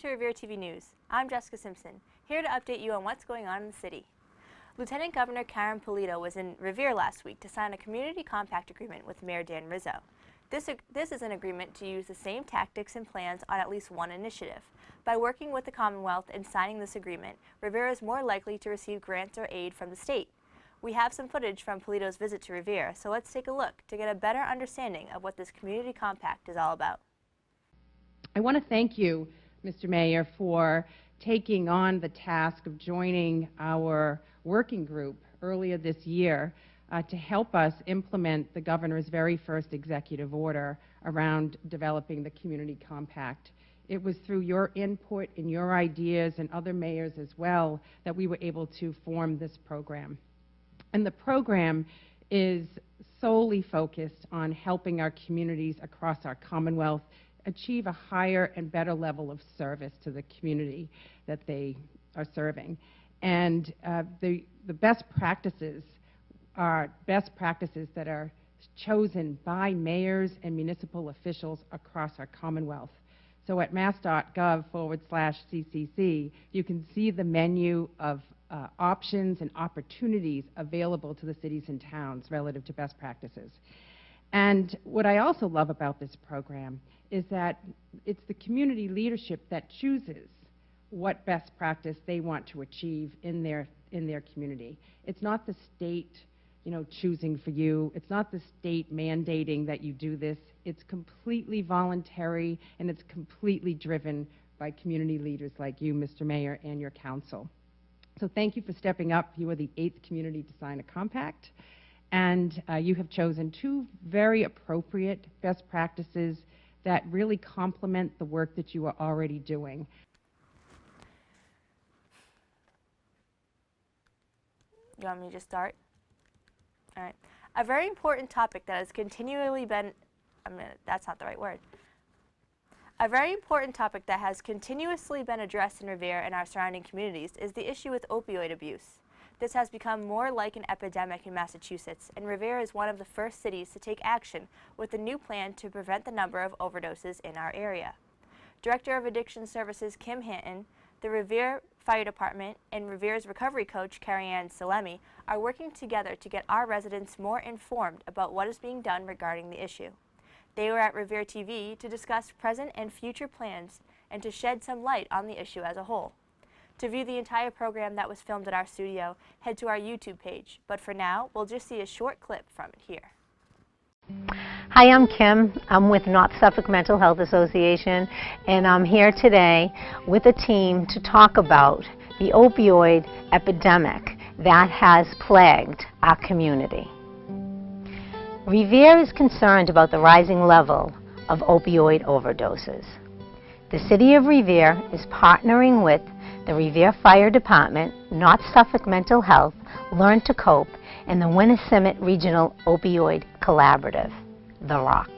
to Revere TV News. I'm Jessica Simpson, here to update you on what's going on in the city. Lieutenant Governor Karen Polito was in Revere last week to sign a community compact agreement with Mayor Dan Rizzo. This is an agreement to use the same tactics and plans on at least one initiative. By working with the Commonwealth and signing this agreement, Revere is more likely to receive grants or aid from the state. We have some footage from Polito's visit to Revere, so let's take a look to get a better understanding of what this community compact is all about. I want to thank you, Mr. Mayor, for taking on the task of joining our working group earlier this year to help us implement the governor's very first executive order around developing the community compact. It was through your input and your ideas and other mayors as well that we were able to form this program. And the program is solely focused on helping our communities across our Commonwealth achieve a higher and better level of service to the community that they are serving. And the best practices are best practices that are chosen by mayors and municipal officials across our Commonwealth. So at mass.gov/CCC, you can see the menu of options and opportunities available to the cities and towns relative to best practices. And what I also love about this program is that it's the community leadership that chooses what best practice they want to achieve in their community. It's not the state, choosing for you. It's not the state mandating that you do this. It's completely voluntary, and it's completely driven by community leaders like you, Mr. Mayor, and your council. So thank you for stepping up. You are the 8th community to sign a compact, and you have chosen 2 very appropriate best practices that really complement the work that you are already doing. You want me to just start? All right. A very important topic that has continually been, that's not the right word. A very important topic that has continuously been addressed in Revere and our surrounding communities is the issue with opioid abuse. This has become more like an epidemic in Massachusetts, and Revere is one of the first cities to take action with a new plan to prevent the number of overdoses in our area. Director of Addiction Services Kim Hanton, the Revere Fire Department, and Revere's recovery coach, Carrie Ann Salemi, are working together to get our residents more informed about what is being done regarding the issue. They were at Revere TV to discuss present and future plans and to shed some light on the issue as a whole. To view the entire program that was filmed at our studio, head to our YouTube page. But for now, we'll just see a short clip from it here. Hi, I'm Kim. I'm with North Suffolk Mental Health Association, and I'm here today with a team to talk about the opioid epidemic that has plagued our community. Revere is concerned about the rising level of opioid overdoses. The City of Revere is partnering with the Revere Fire Department, North Suffolk Mental Health, Learn to Cope, and the Winnacimmet Regional Opioid Collaborative, the ROC.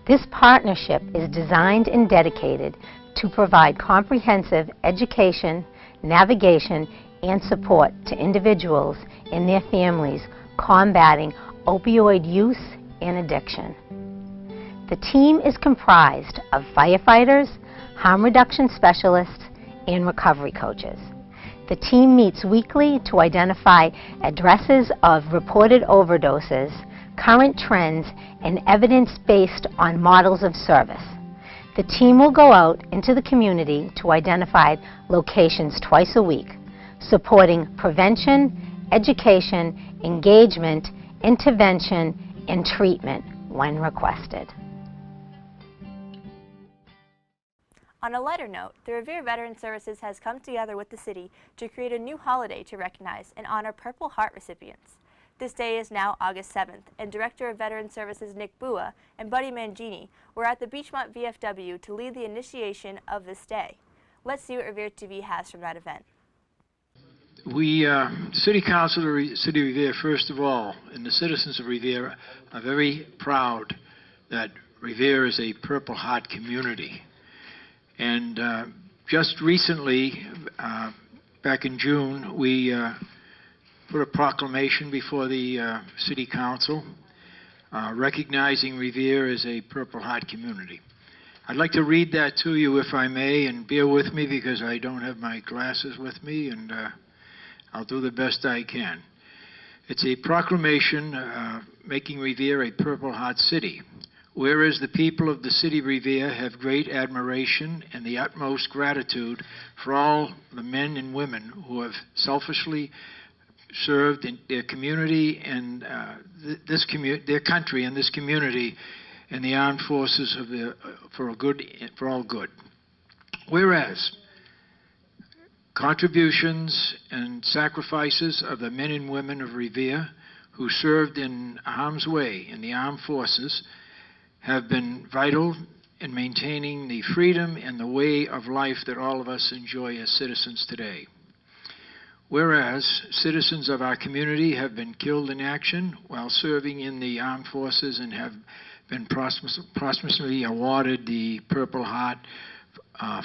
This partnership is designed and dedicated to provide comprehensive education, navigation, and support to individuals and their families combating opioid use and addiction. The team is comprised of firefighters, harm reduction specialists, and recovery coaches. The team meets weekly to identify addresses of reported overdoses, current trends, and evidence based on models of service. The team will go out into the community to identify locations twice a week, supporting prevention, education, engagement, intervention, and treatment when requested. On a lighter note, the Revere Veteran Services has come together with the city to create a new holiday to recognize and honor Purple Heart recipients. This day is now August 7th, and Director of Veteran Services Nick Bua and Buddy Mangini were at the Beachmont VFW to lead the initiation of this day. Let's see what Revere TV has from that event. We, City Council of the City of Revere, first of all, and the citizens of Revere are very proud that Revere is a Purple Heart community. And just recently, back in June, we put a proclamation before the City Council recognizing Revere as a Purple Heart community. I'd like to read that to you if I may, and bear with me because I don't have my glasses with me, and I'll do the best I can. It's a proclamation making Revere a Purple Heart City. Whereas the people of the city of Revere have great admiration and the utmost gratitude for all the men and women who have selfishly served in their community and their country and this community and the armed forces of for all good. Whereas contributions and sacrifices of the men and women of Revere who served in harm's way in the armed forces have been vital in maintaining the freedom and the way of life that all of us enjoy as citizens today. Whereas citizens of our community have been killed in action while serving in the armed forces and have been posthumously awarded the Purple Heart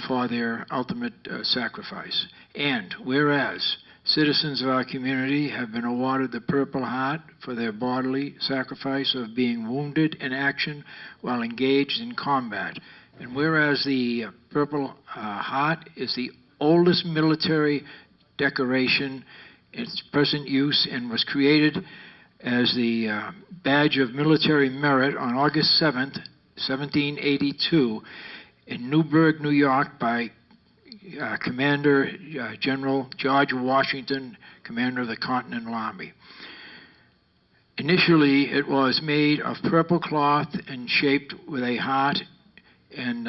for their ultimate sacrifice. And whereas citizens of our community have been awarded the Purple Heart for their bodily sacrifice of being wounded in action while engaged in combat. And whereas the Purple Heart is the oldest military decoration in its present use and was created as the badge of military merit on August 7th, 1782 in Newburgh, New York by Commander General George Washington, commander of the Continental Army. Initially, it was made of purple cloth and shaped with a heart and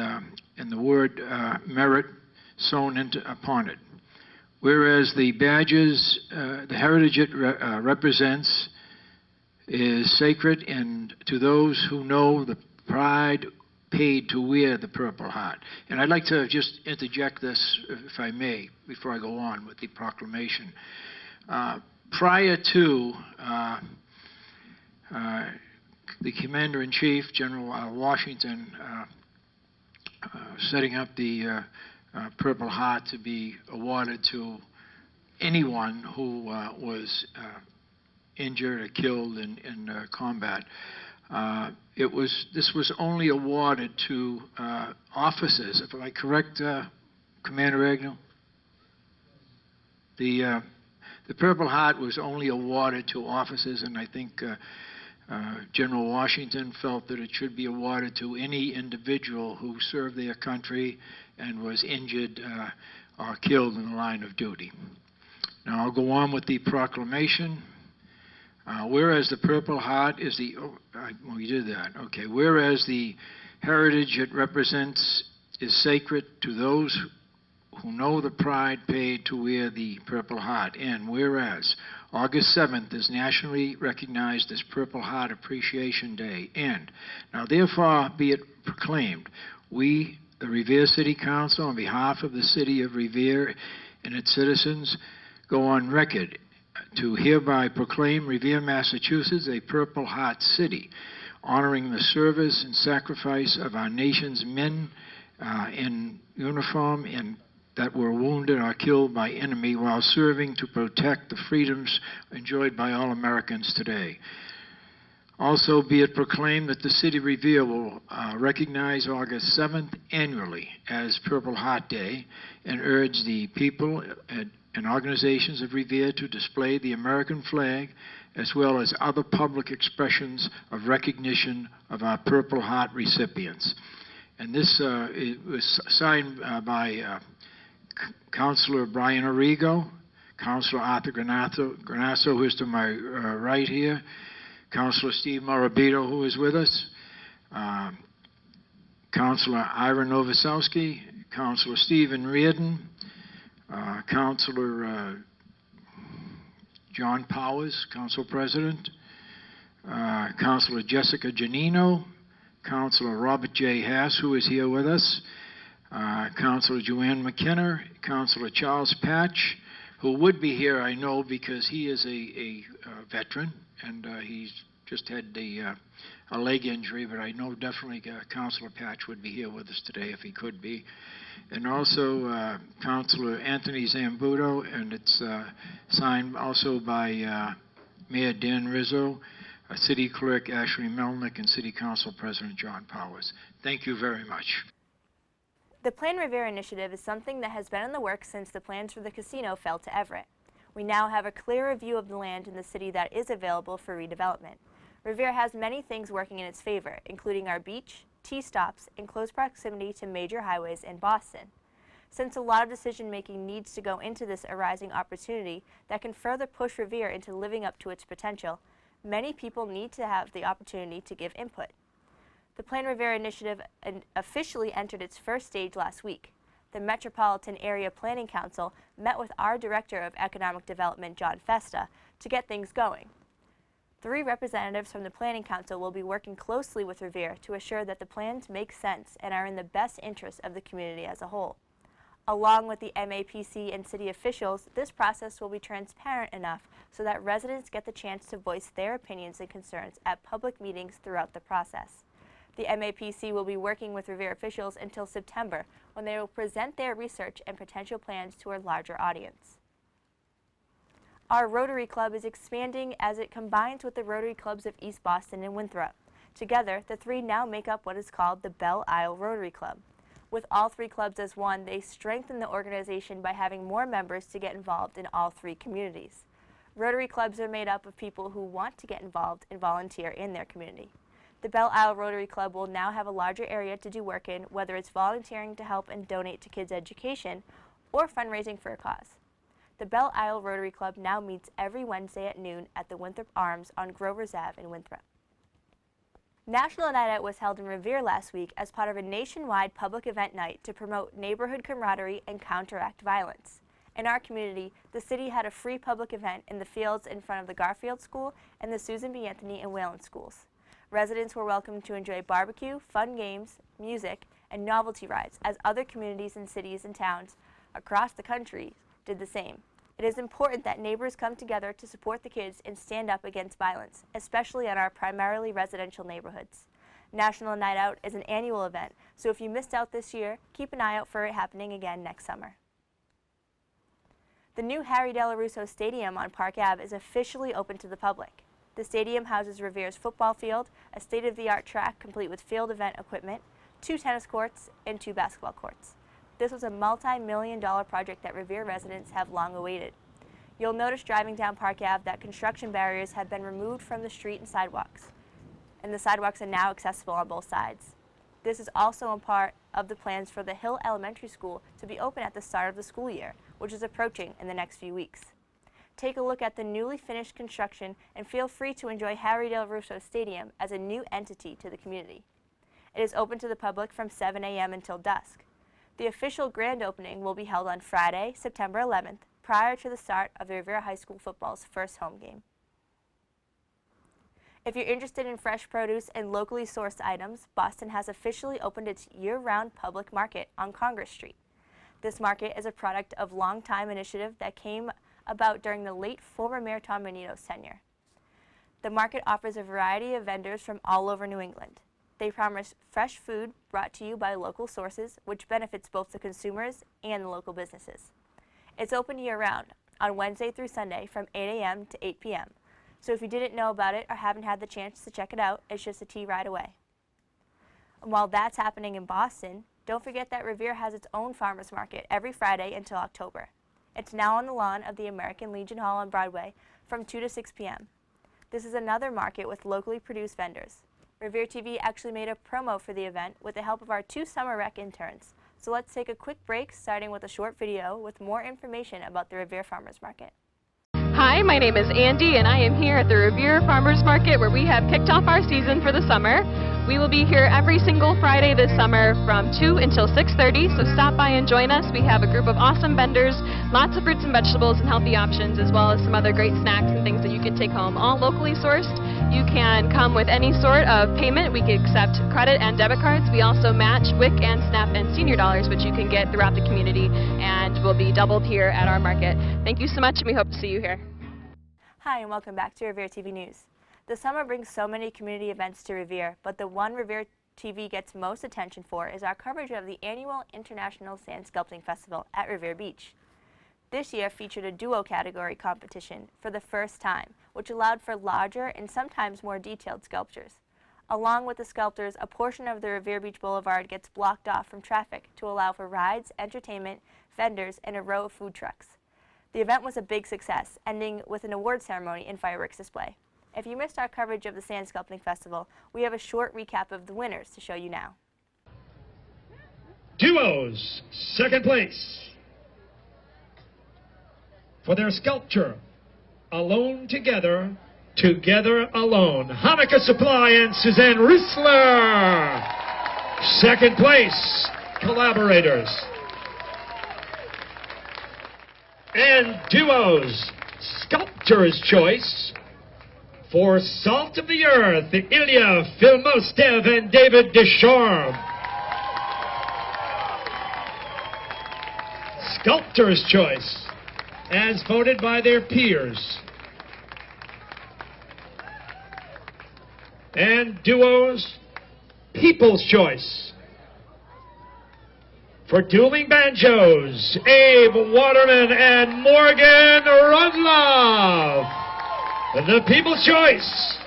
the word merit sewn upon it. Whereas the badges, the heritage it represents is sacred and to those who know the pride paid to wear the Purple Heart. And I'd like to just interject this, if I may, before I go on with the proclamation. Prior to the Commander-in-Chief, General Washington, setting up the Purple Heart to be awarded to anyone who was injured or killed in combat, this was only awarded to officers. If I correct, Commander Agnew? The Purple Heart was only awarded to officers, and I think General Washington felt that it should be awarded to any individual who served their country and was injured or killed in the line of duty. Now I'll go on with the proclamation. Whereas the Purple Heart is we did that, okay. Whereas the heritage it represents is sacred to those who know the pride paid to wear the Purple Heart. And whereas August 7th is nationally recognized as Purple Heart Appreciation Day. And now therefore be it proclaimed, we, the Revere City Council, on behalf of the city of Revere and its citizens, go on record to hereby proclaim Revere, Massachusetts a Purple Heart City, honoring the service and sacrifice of our nation's men in uniform and that were wounded or killed by enemy while serving to protect the freedoms enjoyed by all Americans today. Also, be it proclaimed that the city of Revere will recognize August 7th annually as Purple Heart Day and urge the people and organizations of Revere to display the American flag as well as other public expressions of recognition of our Purple Heart recipients. And this it was signed by Councilor Brian Arrigo, Councilor Arthur Granasso, who is to my right here, Councilor Steve Morabito, who is with us, Councilor Ira Novoselsky, Councilor Stephen Reardon, Councilor John Powers, Council President, Councilor Jessica Janino, Councilor Robert J. Hass, who is here with us, Councilor Joanne McKenna, Councilor Charles Patch, who would be here, I know, because he is a veteran, and he's just had a leg injury, but I know definitely Councilor Patch would be here with us today if he could be. And also Councilor Anthony Zambuto, and it's signed also by Mayor Dan Rizzo, City Clerk Ashley Melnick, and City Council President John Powers. Thank you very much. The Plan Revere initiative is something that has been in the works since the plans for the casino fell to Everett. We now have a clearer view of the land in the city that is available for redevelopment. Revere has many things working in its favor, including our beach, T-stops, and close proximity to major highways in Boston. Since a lot of decision-making needs to go into this arising opportunity that can further push Revere into living up to its potential, many people need to have the opportunity to give input. The Plan Revere initiative officially entered its first stage last week. The Metropolitan Area Planning Council met with our Director of Economic Development, John Festa, to get things going. 3 representatives from the Planning Council will be working closely with Revere to assure that the plans make sense and are in the best interest of the community as a whole. Along with the MAPC and city officials, this process will be transparent enough so that residents get the chance to voice their opinions and concerns at public meetings throughout the process. The MAPC will be working with Revere officials until September, when they will present their research and potential plans to a larger audience. Our Rotary Club is expanding as it combines with the Rotary Clubs of East Boston and Winthrop. Together, the 3 now make up what is called the Belle Isle Rotary Club. With all 3 clubs as one, they strengthen the organization by having more members to get involved in all 3 communities. Rotary clubs are made up of people who want to get involved and volunteer in their community. The Belle Isle Rotary Club will now have a larger area to do work in, whether it's volunteering to help and donate to kids' education or fundraising for a cause. The Belle Isle Rotary Club now meets every Wednesday at noon at the Winthrop Arms on Grover's Ave in Winthrop. National Night Out was held in Revere last week as part of a nationwide public event night to promote neighborhood camaraderie and counteract violence. In our community, the city had a free public event in the fields in front of the Garfield School and the Susan B. Anthony and Whalen schools. Residents were welcome to enjoy barbecue, fun games, music, and novelty rides as other communities and cities and towns across the country did the same. It is important that neighbors come together to support the kids and stand up against violence, especially in our primarily residential neighborhoods. National Night Out is an annual event, so if you missed out this year, keep an eye out for it happening again next summer. The new Harry Delarusso Stadium on Park Ave is officially open to the public. The stadium houses Revere's football field, a state-of-the-art track complete with field event equipment, 2 tennis courts, and 2 basketball courts. This was a multi-million-dollar project that Revere residents have long awaited. You'll notice driving down Park Ave that construction barriers have been removed from the street and sidewalks, and the sidewalks are now accessible on both sides. This is also a part of the plans for the Hill Elementary School to be open at the start of the school year, which is approaching in the next few weeks. Take a look at the newly finished construction and feel free to enjoy Harry Delarusso Stadium as a new entity to the community. It is open to the public from 7 a.m. until dusk. The official grand opening will be held on Friday, September 11th, prior to the start of the Revere High School football's first home game. If you're interested in fresh produce and locally sourced items, Boston has officially opened its year-round public market on Congress Street. This market is a product of long-time initiative that came about during the late former Mayor Tom Menino's tenure. The market offers a variety of vendors from all over New England. They promise fresh food brought to you by local sources, which benefits both the consumers and the local businesses. It's open year-round, on Wednesday through Sunday from 8 a.m. to 8 p.m. So if you didn't know about it or haven't had the chance to check it out, it's just a T ride away. And while that's happening in Boston, don't forget that Revere has its own farmers market every Friday until October. It's now on the lawn of the American Legion Hall on Broadway from 2 to 6 p.m. This is another market with locally produced vendors. Revere TV actually made a promo for the event with the help of our 2 summer rec interns. So let's take a quick break, starting with a short video with more information about the Revere Farmers Market. Hi, my name is Andy, and I am here at the Revere Farmers Market where we have kicked off our season for the summer. We will be here every single Friday this summer from 2 until 6:30, so stop by and join us. We have a group of awesome vendors, lots of fruits and vegetables and healthy options, as well as some other great snacks and things that you can take home, all locally sourced. You can come with any sort of payment. We can accept credit and debit cards. We also match WIC and SNAP and senior dollars, which you can get throughout the community, and will be doubled here at our market. Thank you so much, and we hope to see you here. Hi, and welcome back to Revere TV News. The summer brings so many community events to Revere, but the one Revere TV gets most attention for is our coverage of the annual International Sand Sculpting Festival at Revere Beach. This year featured a duo category competition for the first time, which allowed for larger and sometimes more detailed sculptures. Along with the sculptors, a portion of the Revere Beach Boulevard gets blocked off from traffic to allow for rides, entertainment, vendors, and a row of food trucks. The event was a big success, ending with an award ceremony and fireworks display. If you missed our coverage of the Sand Sculpting Festival, we have a short recap of the winners to show you now. Duos, second place. For their sculpture, Alone Together, Together Alone. Hanukkah Supply and Suzanne Rissler. Second place, Collaborators. And Duos, Sculptor's Choice. For Salt of the Earth, Ilya Filmostev and David Deschormes. Sculptor's Choice, as voted by their peers. And Duos, People's Choice. For Dueling Banjos, Abe Waterman and Morgan Rudlove. The People's Choice.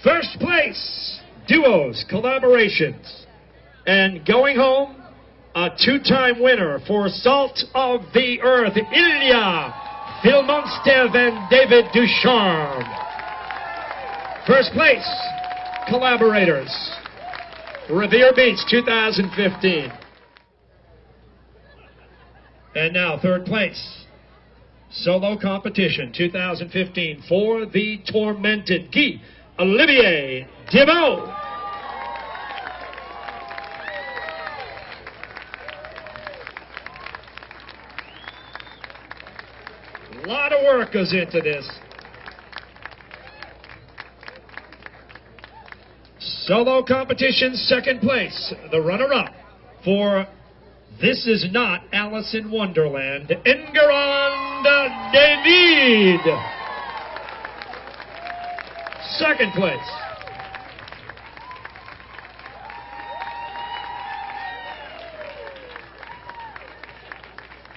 First place, Duos, Collaborations. And going home, a two-time winner for Salt of the Earth, Ilya Filmostev and David Deschormes. First place, Collaborators, Revere Beach 2015. And now third place, Solo Competition 2015 for the Tormented, Guy Olivier Thibault. A lot of work goes into this. Solo competition, second place. The runner-up for This Is Not Alice in Wonderland, Enguerrand David. Second place.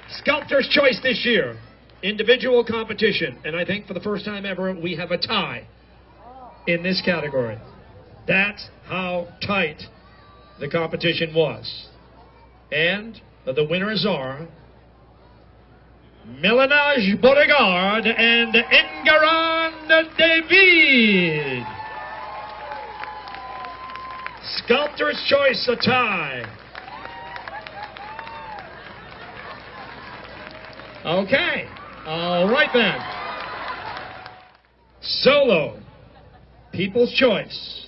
Sculptor's Choice this year. Individual competition, and I think for the first time ever we have a tie in this category. That's how tight the competition was. And the winners are Mélange Beauregard and Enguerrand David. Sculptor's Choice, a tie. Okay. All right then. Solo, People's Choice.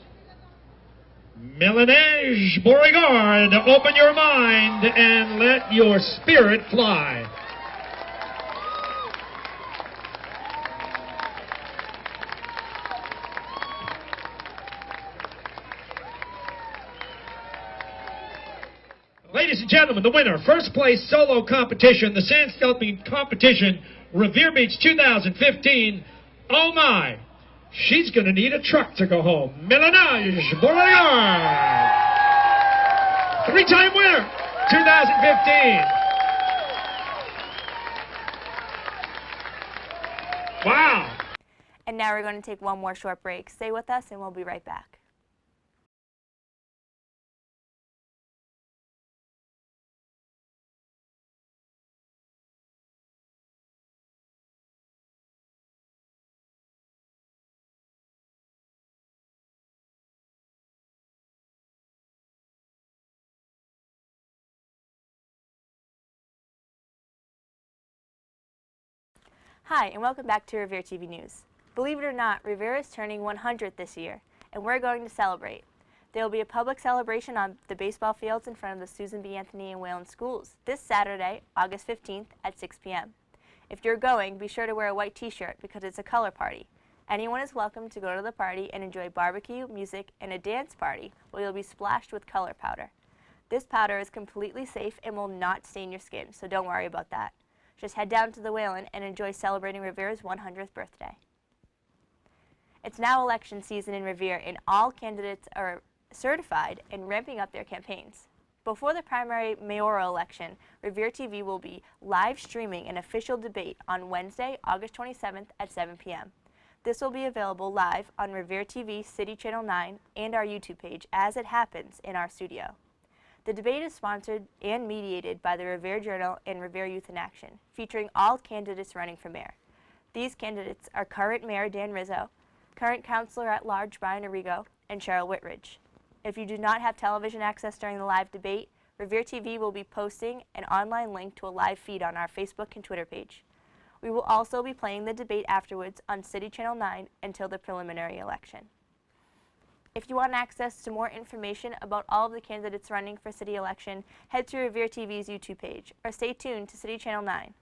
Mélange Beauregard, open your mind and let your spirit fly. Ladies and gentlemen, the winner, first place solo competition, the Sand Sculpting Competition, Revere Beach 2015. Oh my, she's going to need a truck to go home. Mélange Beauregard. Three-time winner, 2015. Wow. And now we're going to take one more short break. Stay with us and we'll be right back. Hi, and welcome back to Revere TV News. Believe it or not, Revere is turning 100 this year, and we're going to celebrate. There will be a public celebration on the baseball fields in front of the Susan B. Anthony and Wayland schools this Saturday, August 15th at 6 p.m. If you're going, be sure to wear a white t-shirt because it's a color party. Anyone is welcome to go to the party and enjoy barbecue, music, and a dance party where you'll be splashed with color powder. This powder is completely safe and will not stain your skin, so don't worry about that. Just head down to the Wayland and enjoy celebrating Revere's 100th birthday. It's now election season in Revere, and all candidates are certified and ramping up their campaigns. Before the primary mayoral election, Revere TV will be live streaming an official debate on Wednesday, August 27th at 7 p.m. This will be available live on Revere TV City Channel 9 and our YouTube page as it happens in our studio. The debate is sponsored and mediated by the Revere Journal and Revere Youth in Action, featuring all candidates running for mayor. These candidates are current Mayor Dan Rizzo, current Councilor at Large Brian Arrigo, and Cheryl Whitridge. If you do not have television access during the live debate, Revere TV will be posting an online link to a live feed on our Facebook and Twitter page. We will also be playing the debate afterwards on City Channel 9 until the preliminary election. If you want access to more information about all of the candidates running for city election, head to Revere TV's YouTube page or stay tuned to City Channel 9.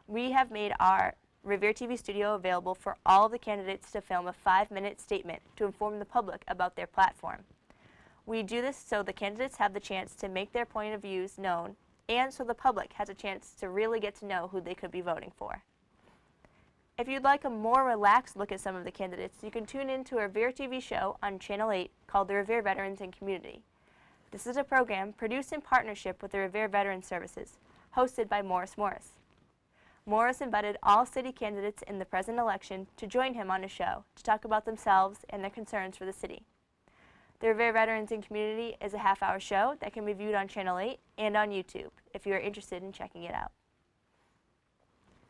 We have made our Revere TV studio available for all of the candidates to film a 5-minute statement to inform the public about their platform. We do this so the candidates have the chance to make their point of views known and so the public has a chance to really get to know who they could be voting for. If you'd like a more relaxed look at some of the candidates, you can tune in to a Revere TV show on Channel 8 called The Revere Veterans and Community. This is a program produced in partnership with the Revere Veterans Services, hosted by Morris Morris. Morris invited all city candidates in the present election to join him on a show to talk about themselves and their concerns for the city. The Revere Veterans and Community is a half-hour show that can be viewed on Channel 8 and on YouTube if you are interested in checking it out.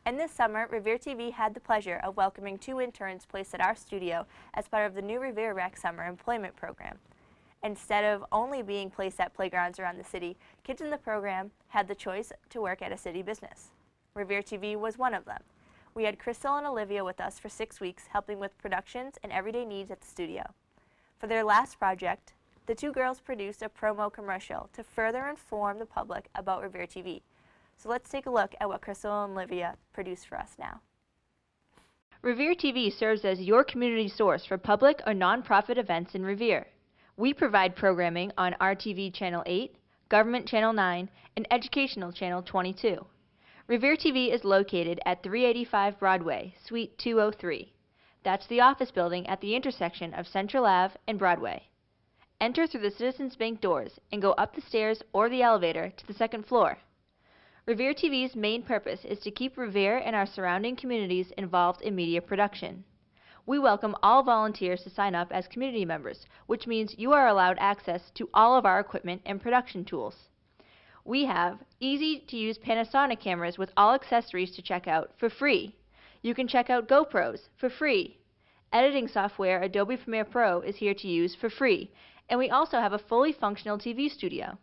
And this summer, Revere TV had the pleasure of welcoming 2 interns placed at our studio as part of the new Revere Rec Summer Employment Program. Instead of only being placed at playgrounds around the city, kids in the program had the choice to work at a city business. Revere TV was one of them. We had Crystal and Olivia with us for 6 weeks, helping with productions and everyday needs at the studio. For their last project, the 2 girls produced a promo commercial to further inform the public about Revere TV. So let's take a look at what Crystal and Olivia produced for us now. Revere TV serves as your community source for public or nonprofit events in Revere. We provide programming on RTV Channel 8, Government Channel 9, and Educational Channel 22. Revere TV is located at 385 Broadway, Suite 203. That's the office building at the intersection of Central Ave and Broadway. Enter through the Citizens Bank doors and go up the stairs or the elevator to the 2nd floor. Revere TV's main purpose is to keep Revere and our surrounding communities involved in media production. We welcome all volunteers to sign up as community members, which means you are allowed access to all of our equipment and production tools. We have easy-to-use Panasonic cameras with all accessories to check out for free. You can check out GoPros for free. Editing software Adobe Premiere Pro is here to use for free, and we also have a fully functional TV studio.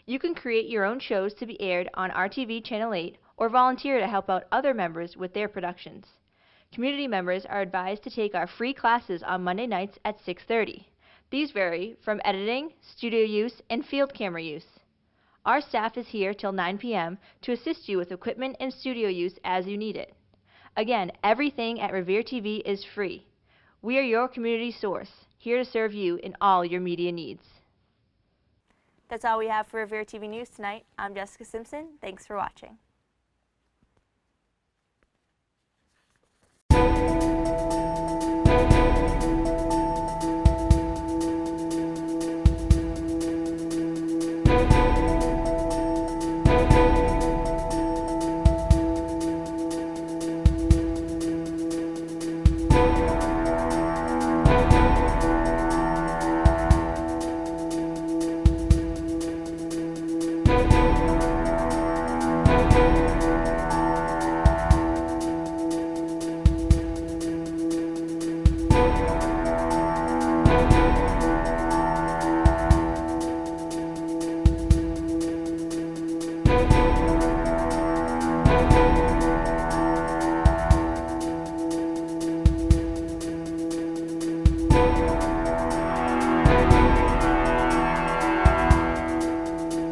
You can create your own shows to be aired on RTV Channel 8 or volunteer to help out other members with their productions. Community members are advised to take our free classes on Monday nights at 6:30. These vary from editing, studio use, and field camera use. Our staff is here till 9 p.m. to assist you with equipment and studio use as you need it. Again, everything at Revere TV is free. We are your community source, here to serve you in all your media needs. That's all we have for Revere TV News tonight. I'm Jessica Simpson. Thanks for watching.